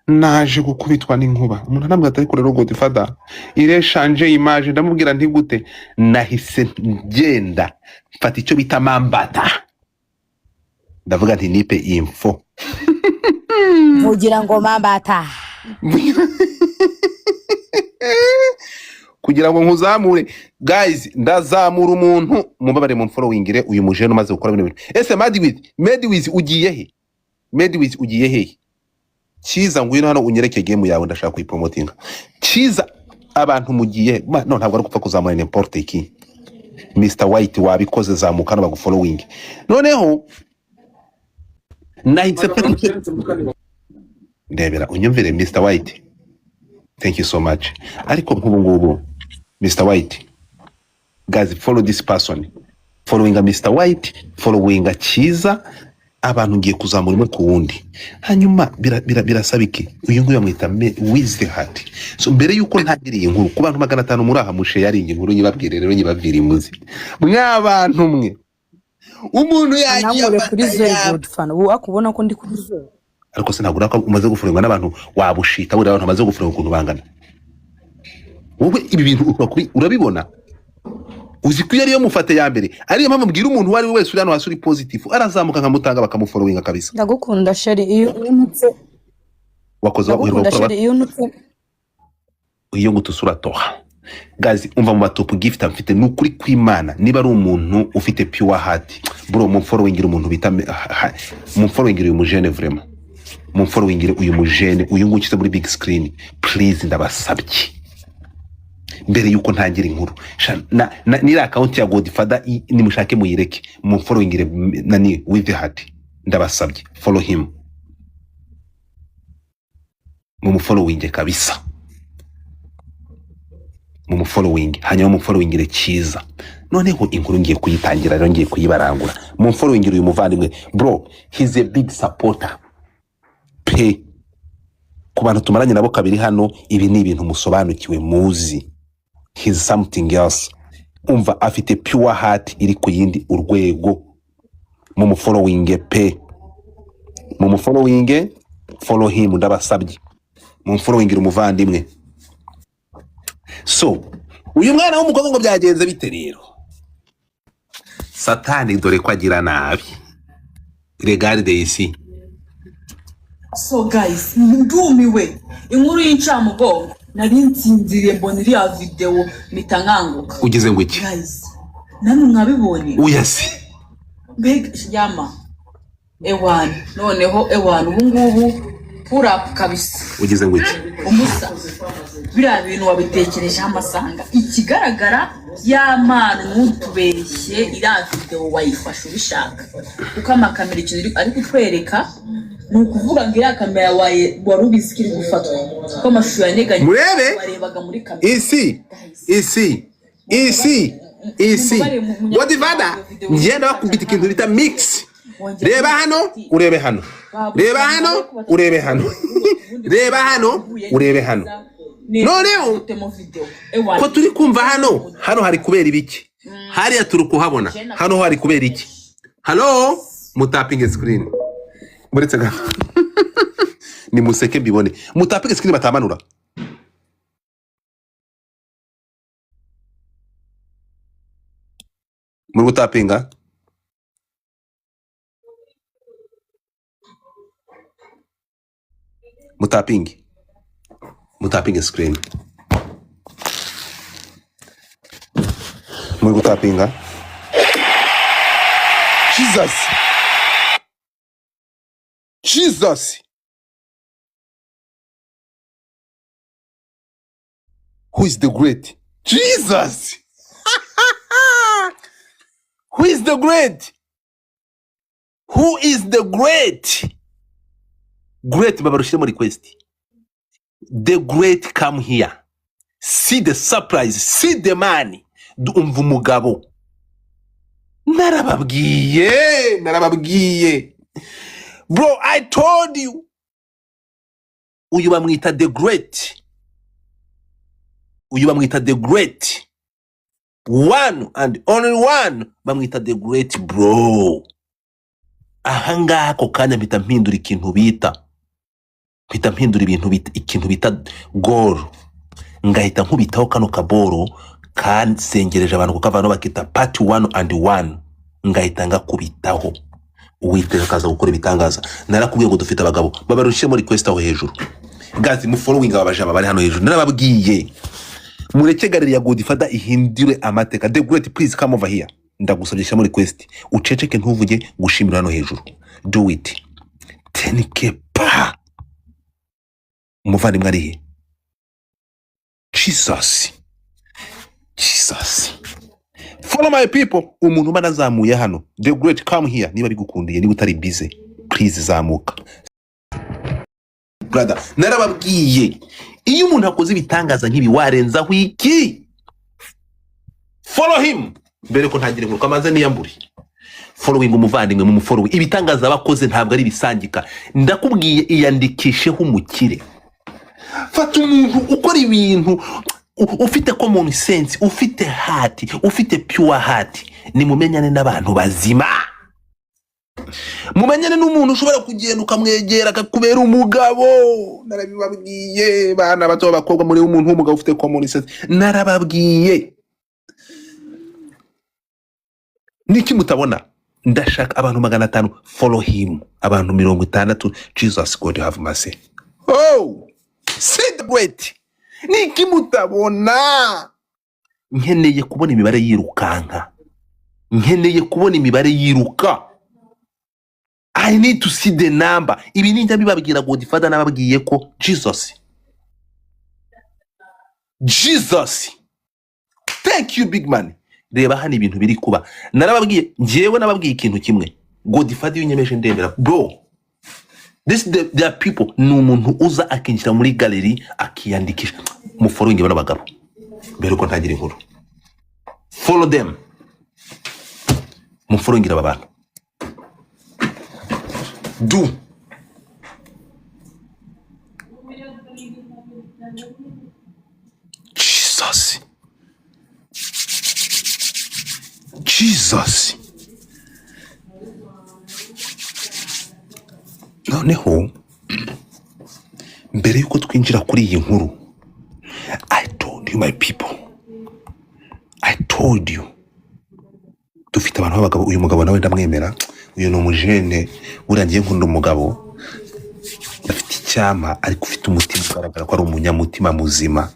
naje gukubitwa n'inkuba. Umuntu anambwira atari kure Godfather ireshanje image, ndamubwira nti gute, nahise ngenda mfata icyo bita mambata, ndavuga nti nipe info vugira ngo mambata kugira ngo nkuzamure. Guys, ndazamura umuntu mubabare mu followingire uyu mujene umaze gukora bino bintu. Ese Madiwiz ugiye he? Madiwiz ugiye he? Kiza ngwino hano unyereke game yawe, ndashaka kuyipromotinga. Kiza abantu mugiye no, ntabwo ari gupfa kuzamura n'importe iki. Mr White wabikoze, zamuka no bagufollowing. Noneho nahitse ndebera unyumvire Mr White, thank you so much. Ariko nk'ubu ngubu Mr White, guys, follow this person, following Mr White, following Kiza, abantu ngiye kuzamura imwe ku wundi. Hanyuma birasaba iki? Uyu nguyu amwita with the heart. So mbere yuko ntagiriye inkuru ku bantu 500 muri aha mushe yari inkuru nyibabwire rero nyibavira imuzi mw'abantu mwe, umuntu yagiye kuri Godfather ubu akubona ko ndi kuri zo, ariko sinagura ko umaze gufurengwa n'abantu wabushita buri abantu bamaze gufurengwa ukuntu bangana. Wowe ibi bintu urabibona, uzi ko yari yo mufate ya mbere, ariyo mpamvu mbwira umuntu wari wese uri hano hasi uri positive arazamuka nkamutanga bakamufollowinga kabisa. Ndagukunda sheri iyo unutse wakoze wakwirwa gukora iyo ngutusura toha. Guys, umva mu top gift mfite n'ukuri kw'Imana, niba ari umuntu ufite pure heart bro, mu following umuntu bita mu following uyu mujene vraiment, mu following uyu mujene uyu ngukize muri big screen please, ndabasabye mbere yuko ntangira inkuru nira account ya Godfather nimushake muyireke, mu following nani with the heart, ndabasabye follow him, mu following kabisa, mu following. Hanyuma mu following Kiza. Noneho inkuru ngiye kuyitangira rero, ngiye kuyibarangura. Mu following uyu muvandimwe bro, he's a big supporter pe ku bantu tumaranye nabo kabiri hano. Ibi ni ibintu musobanukiwe muzi, he's something else. Umva afite pure heart iri ku yindi urwego. Mu following pe, mu following follow him, ndabasabye mu following umuvandimwe. So uyu mwana w'umukobwa ngo byagenze bite rero? Satani dore ko agira nabi. Regarde ici. So guys, ndumiwe inkuru y'incamugongo nari nsinziriye mbona iriya video mitanganguka. Ugize ngo iki? Guys, namwe mwabibonye? Uyasi. Big yama. Ewan, noneho ewan ubu ngubu pura kabisa. Ugize ngo iki? Umusa bira bintu wabitekereje amasanga ikigaragara y'amana n'utubeshye ira video wayifashe ubishaka kuko amakamera ikintu ari kutwereka nukuvuga ngo ira kamera warubisikiri gufatwa kuko amashusho yaneganye barebaga muri kamera. Isi Godfather ngenda bakubita ikintu bita mix. Reba hano urebe hano, reba hano urebe hano, reba hano urebe hano. Noneho ko turi kumva hano hari kubera ibiki? Hariya turi kuhabona hano hari kubera iki? Hello, mutapinge screen muretse ga ni museke mbibone, mutapinge screen batamanura. Muri gutapinga mutapinge screen, muri gutapinga. Jesus, who is the great? Jesus. Who is the great? Who is the great? Great babarushire muri request. The great come here. See the surprise, see the money. Umva umugabo. Narababwiye. Bro, I told you. Uyu bamwita the great. The great. One and only one. Bamwita the great, bro. Ahanga ako kanya mpita mpindura ikintu bita mpita mpindura ikintu bita goal, ngahita nkubitaho kano kaboro kansengereje abantu kukavano bakita part 1 and 1, ngahita ngakubitaho. Uwiteka akaza gukora ibitangaza. Narakubwiye ngo dufite abagabo babarushye muri request aho hejuru. Guys, mu following abajama bari hano hejuru. Narababwiye mureke gallery ya Godfather ihindure amateka. The great, please come over here. Ndagusabye sha muri request. Uceceke ntuvuge gushimira hano hejuru. Do it. 10k pa. Umuvandimwe arihe? Jesus. Follow my people. Umuntu banazamuye hano. The great, come here. Niba bigukundiye, niba utari busy, please zamuka. Brother, narababwiye iyo umuntu akoze ibitangaza nk'ibi warenzaho iki? Follow him. Mbere ko ntagire ngo kamaze niyamburi. Following umuvandimwe mu follow. Ibitangaza bakoze ntabwo ari bisangika. Ndakubwiye iyandikisheho umukire. Fata umuntu ukora ibintu ufite common sense, ufite heart, ufite pure heart. Ni mumenyane n'abantu bazima. Mumenyane n'umuntu ushobora kugenda ukamwegera akakubera umugabo. Narabibabwiye bana bato bakobwa muri umuntu w'umugabo ufite common sense. Narababwiye. Niki mutabona? Ndashaka abantu 500 follow him. Abantu 60. Jesus God have mercy. Oh! Celebrate. Niki mutabona? Nkeneye kubona imibare yirukanka. Nkeneye kubona imibare yiruka. I need to see the number. Ibi ninjya bibabwira Godfather nababwiye ko Jesus. Thank you big man. Reba hano ibintu biri kuba. Narababwiye njewe nababwiye ikintu kimwe. Godfather yinyemeje ndemera. Bro. There are people n'umuntu uza akinjira muri gallery akiyandikisha. Mu following bano bagabo. Mbere ko ntagira inkuru. Follow them. Mu following aba bantu. Do. Jesus. Noneho mbere yuko twinjira kuri iyi nkuru, I told you my people. I told you. Dufite abantu b'abagabo, uyu mugabo nawe ndamwemera. Uyu no mujene urangiye nkunda umugabo. Afite icyama ariko ufite umutima ugaragara ko ari umunyamutima muzima.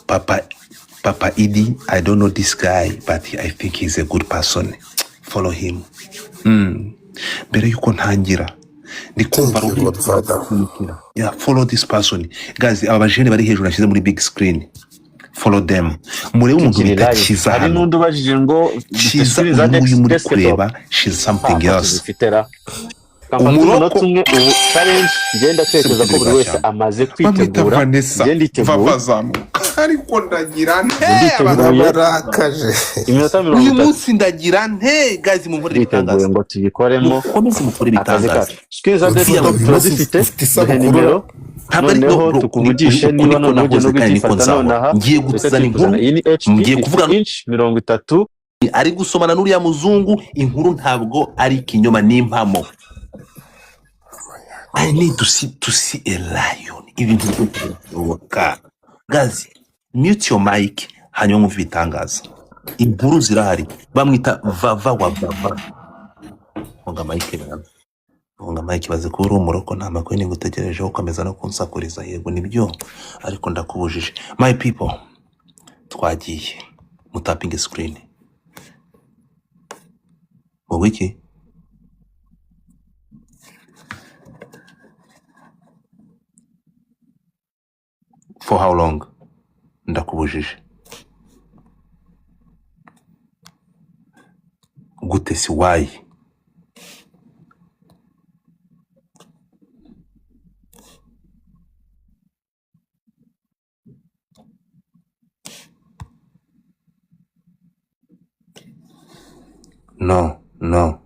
Papa Idi, I don't know this guy, but I think he's a good person. Follow him. Mbere yuko ntangira ndikumva yeah, follow this person. Guys, abajene bari hejuru nashize muri big screen. Follow them. Murebe umuntu bita Kiza. Hari n'undi ubajije ngo Kiza uyu muri kureba, she's something else. Umuroko umwe ubu challenge ngenda tekereza ko buri wese amaze kwitegura ngenda iteguye ariko ndagira nte barakaje iminota 30 uyu munsi ndagira nte guys mu nkore bitangaza ngo tuyikoremo komeze mukore bitangaza skills dufite nimero noneho tukuvugishe niba none uje no gutifata nonaha ngiye gusana inkuru ngiye kuvuga 30 ari gusomana n'uriya muzungu. Inkuru ntabwo ari kinyoma n'impamo. I need to see a lion. Even to guys, mute your mic hanyuma mwumve ibitangaza. Inkuru zirahari. Bamwita vava wa baba. Onga mic bana. Onga mic baze ko uri umuroko nta makwe ni gutegereje ukomeza no kunsakuriza. Yego nibyo ariko ndakubujije. My people, twagiye mu tapping screen. Wiki. For how long? Ndakubujije. Gute si why? No.